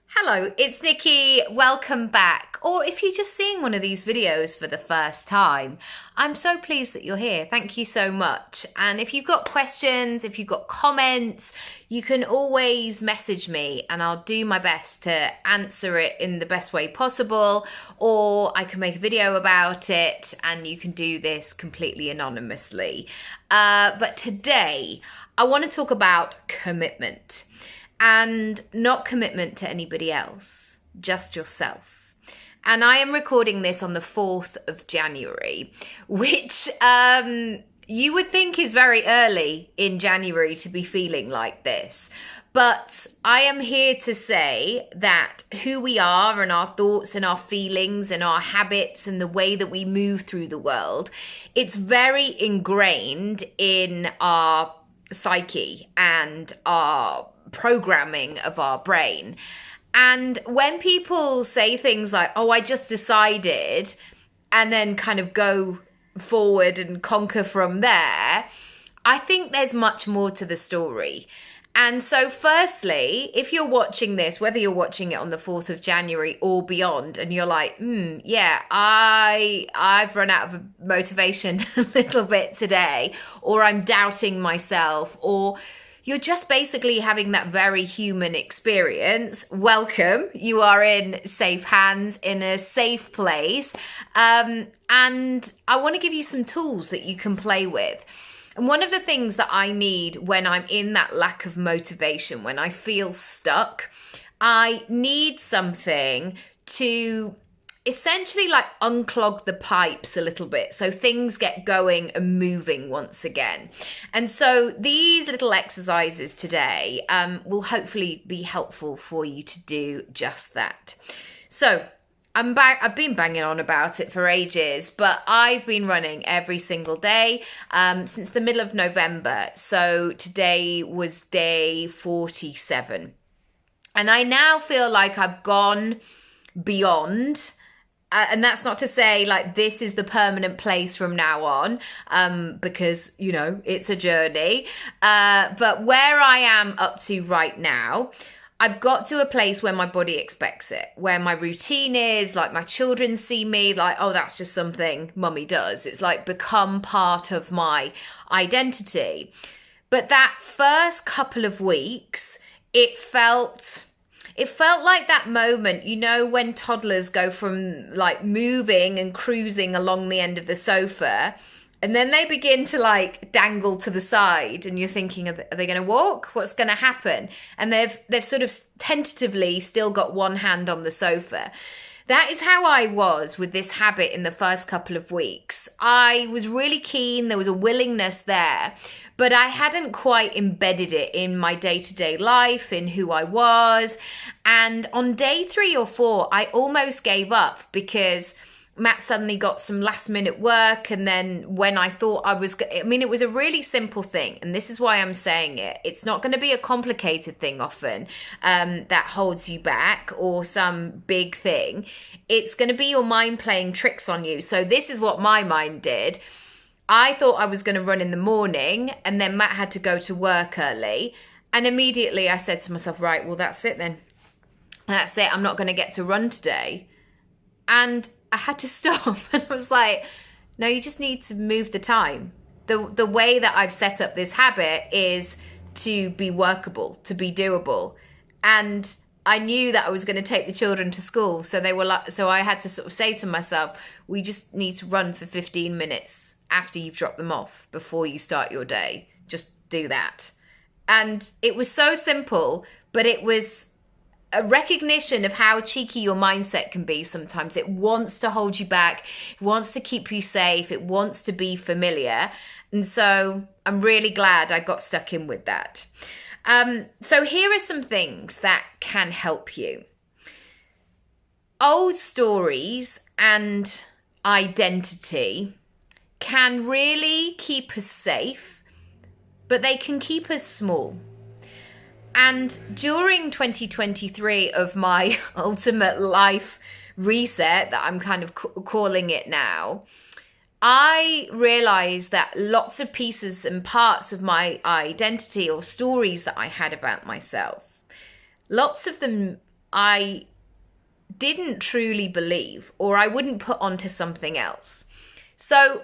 Hello, it's Nikki. Welcome back. Or if you're just seeing one of these videos for the first time, I'm so pleased that you're here. Thank you so much. And if you've got questions, if you've got comments, you can always message me and I'll do my best to answer it in the best way possible. Or I can make a video about it and you can do this completely anonymously. But today, I want to talk about commitment. And not commitment to anybody else, just yourself. And I am recording this on the 4th of January, which you would think is very early in January to be feeling like this. But I am here to say that who we are and our thoughts and our feelings and our habits and the way that we move through the world, it's very ingrained in our psyche and our programming of our brain. And when people say things like, oh, I just decided, and then kind of go forward and conquer from there, I think there's much more to the story. And so firstly, if you're watching this, whether you're watching it on the 4th of January or beyond, and you're like, yeah, I've run out of motivation a little bit today, or I'm doubting myself, or you're just basically having that very human experience. Welcome. You are in safe hands, in a safe place. And I want to give you some tools that you can play with. And one of the things that I need when I'm in that lack of motivation, when I feel stuck, I need something to essentially like unclog the pipes a little bit so things get going and moving once again. And so these little exercises today will hopefully be helpful for you to do just that. So I'm back. I've been banging on about it for ages, but I've been running every single day since the middle of November. So today was day 47. And I now feel like I've gone beyond. And that's not to say like this is the permanent place from now on, because, you know, it's a journey. But where I am up to right now, I've got to a place where my body expects it, where my routine is, like my children see me like, oh, that's just something mummy does. It's like become part of my identity. But that first couple of weeks, it felt like that moment, you know, when toddlers go from like moving and cruising along the end of the sofa, and then they begin to like dangle to the side, and you're thinking, are they going to walk? What's going to happen? And they've sort of tentatively still got one hand on the sofa. That is how I was with this habit in the first couple of weeks. I was really keen. There was a willingness there, but I hadn't quite embedded it in my day-to-day life, in who I was. And on day 3 or 4, I almost gave up because Matt suddenly got some last minute work. And then when I thought it was a really simple thing. And this is why I'm saying it. It's not going to be a complicated thing often that holds you back or some big thing. It's going to be your mind playing tricks on you. So this is what my mind did. I thought I was going to run in the morning, and then Matt had to go to work early. And immediately I said to myself, right, well, that's it then. That's it. I'm not going to get to run today. And I had to stop. And I was like, no, you just need to move the time. The way that I've set up this habit is to be workable, to be doable. And I knew that I was going to take the children to school. So I had to sort of say to myself, we just need to run for 15 minutes after you've dropped them off before you start your day. Just do that. And it was so simple, but it was a recognition of how cheeky your mindset can be sometimes. It wants to hold you back. It wants to keep you safe. It wants to be familiar. And so I'm really glad I got stuck in with that. So here are some things that can help you. Old stories and identity can really keep us safe, but they can keep us small. And during 2023 of my ultimate life reset that I'm kind of calling it now, I realized that lots of pieces and parts of my identity or stories that I had about myself, lots of them I didn't truly believe, or I wouldn't put onto something else. So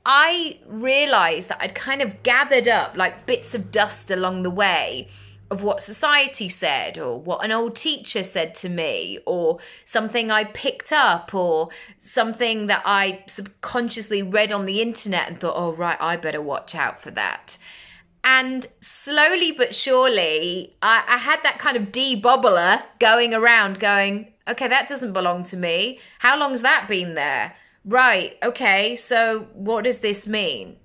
I realized that I'd kind of gathered up like bits of dust along the way of what society said, or what an old teacher said to me, or something I picked up, or something that I subconsciously read on the internet and thought, oh, right, I better watch out for that. And slowly but surely, I had that kind of de-bobbler going around going, okay, that doesn't belong to me. How long's that been there? Right, okay, so what does this mean?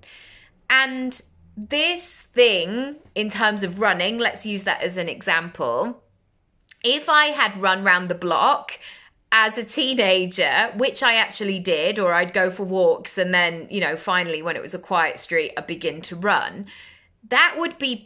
And this thing, in terms of running, let's use that as an example. If I had run round the block as a teenager, which I actually did, or I'd go for walks and then, finally when it was a quiet street, I'd begin to run, that would be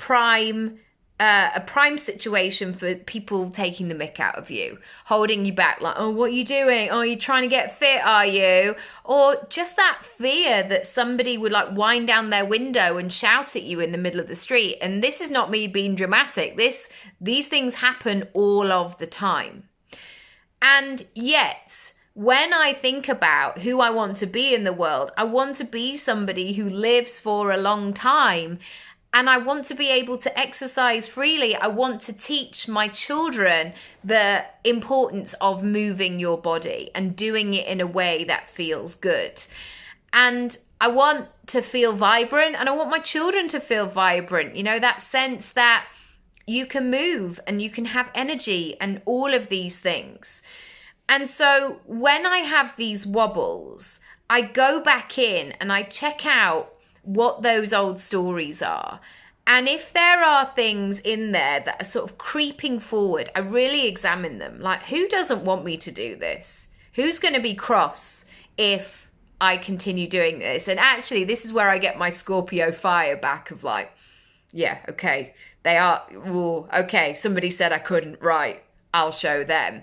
a prime situation for people taking the mick out of you, holding you back like, oh, what are you doing? Oh, you're trying to get fit, are you? Or just that fear that somebody would like wind down their window and shout at you in the middle of the street. And this is not me being dramatic. These things happen all of the time. And yet, when I think about who I want to be in the world, I want to be somebody who lives for a long time. And I want to be able to exercise freely. I want to teach my children the importance of moving your body and doing it in a way that feels good. And I want to feel vibrant, and I want my children to feel vibrant. That sense that you can move and you can have energy and all of these things. And so when I have these wobbles, I go back in and I check out what those old stories are. And if there are things in there that are sort of creeping forward, I really examine them. Like, who doesn't want me to do this? Who's going to be cross if I continue doing this? And actually, this is where I get my Scorpio fire back of like, yeah, okay, they are, ooh, okay, somebody said I couldn't, right, I'll show them.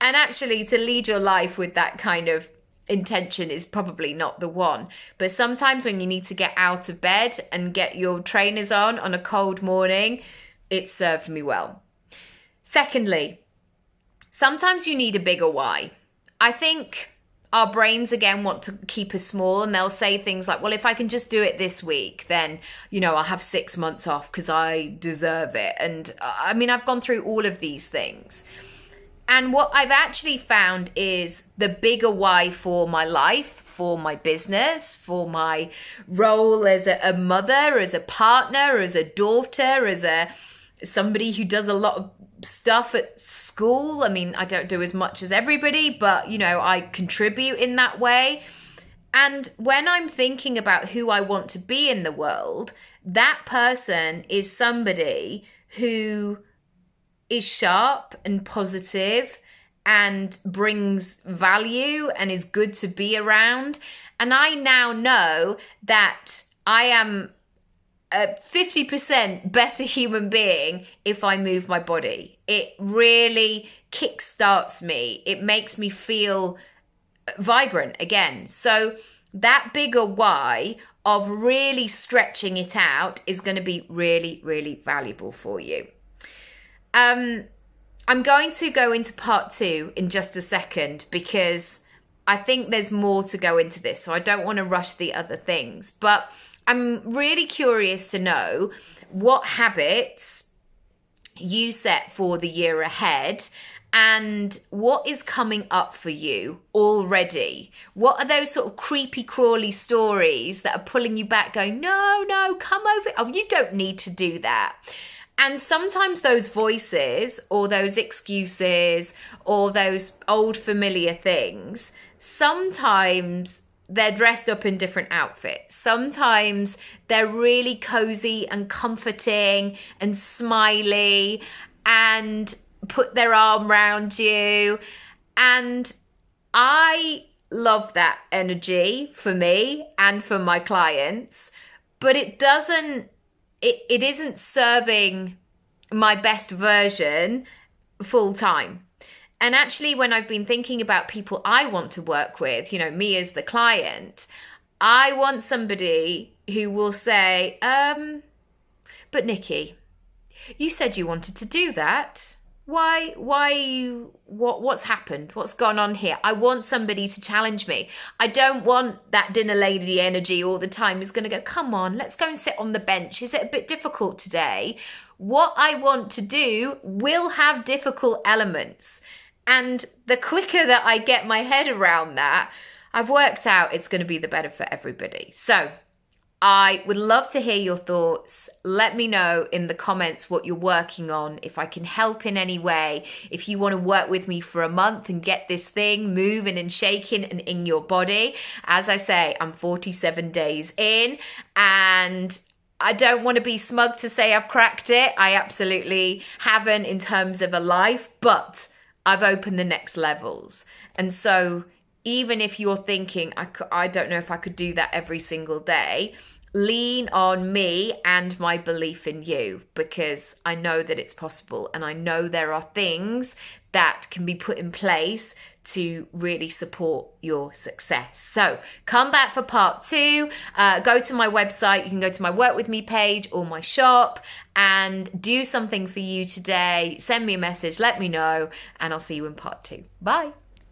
And actually, to lead your life with that kind of intention is probably not the one. But sometimes when you need to get out of bed and get your trainers on a cold morning, it served me well. Secondly, sometimes you need a bigger why. I think our brains again want to keep us small, and they'll say things like, well, if I can just do it this week, then I'll have 6 months off because I deserve it. And I mean, I've gone through all of these things. And what I've actually found is the bigger why for my life, for my business, for my role as a mother, as a partner, as a daughter, as somebody who does a lot of stuff at school. I mean, I don't do as much as everybody, but, I contribute in that way. And when I'm thinking about who I want to be in the world, that person is somebody who is sharp and positive and brings value and is good to be around. And I now know that I am a 50% better human being if I move my body. It really kickstarts me. It makes me feel vibrant again. So that bigger why of really stretching it out is going to be really, really valuable for you. I'm going to go into part 2 in just a second because I think there's more to go into this. So I don't want to rush the other things, but I'm really curious to know what habits you set for the year ahead and what is coming up for you already. What are those sort of creepy crawly stories that are pulling you back going, no, come over. Oh, you don't need to do that. And sometimes those voices or those excuses or those old familiar things, sometimes they're dressed up in different outfits. Sometimes they're really cozy and comforting and smiley and put their arm around you. And I love that energy for me and for my clients, but it isn't serving my best version full time. And actually, when I've been thinking about people I want to work with, me as the client, I want somebody who will say, but Nicky, you said you wanted to do that. Why are you, what's happened? What's gone on here? I want somebody to challenge me. I don't want that dinner lady energy all the time who's going to go, come on, let's go and sit on the bench. Is it a bit difficult today? What I want to do will have difficult elements. And the quicker that I get my head around that, I've worked out it's going to be the better for everybody. So I would love to hear your thoughts. Let me know in the comments what you're working on, if I can help in any way, if you want to work with me for a month and get this thing moving and shaking and in your body. As I say, I'm 47 days in, and I don't want to be smug to say I've cracked it. I absolutely haven't in terms of a life, but I've opened the next levels. And so even if you're thinking, I don't know if I could do that every single day, lean on me and my belief in you, because I know that it's possible, and I know there are things that can be put in place to really support your success. So come back for part 2. Go to my website. You can go to my Work With Me page or my shop and do something for you today. Send me a message, let me know, and I'll see you in part 2. Bye.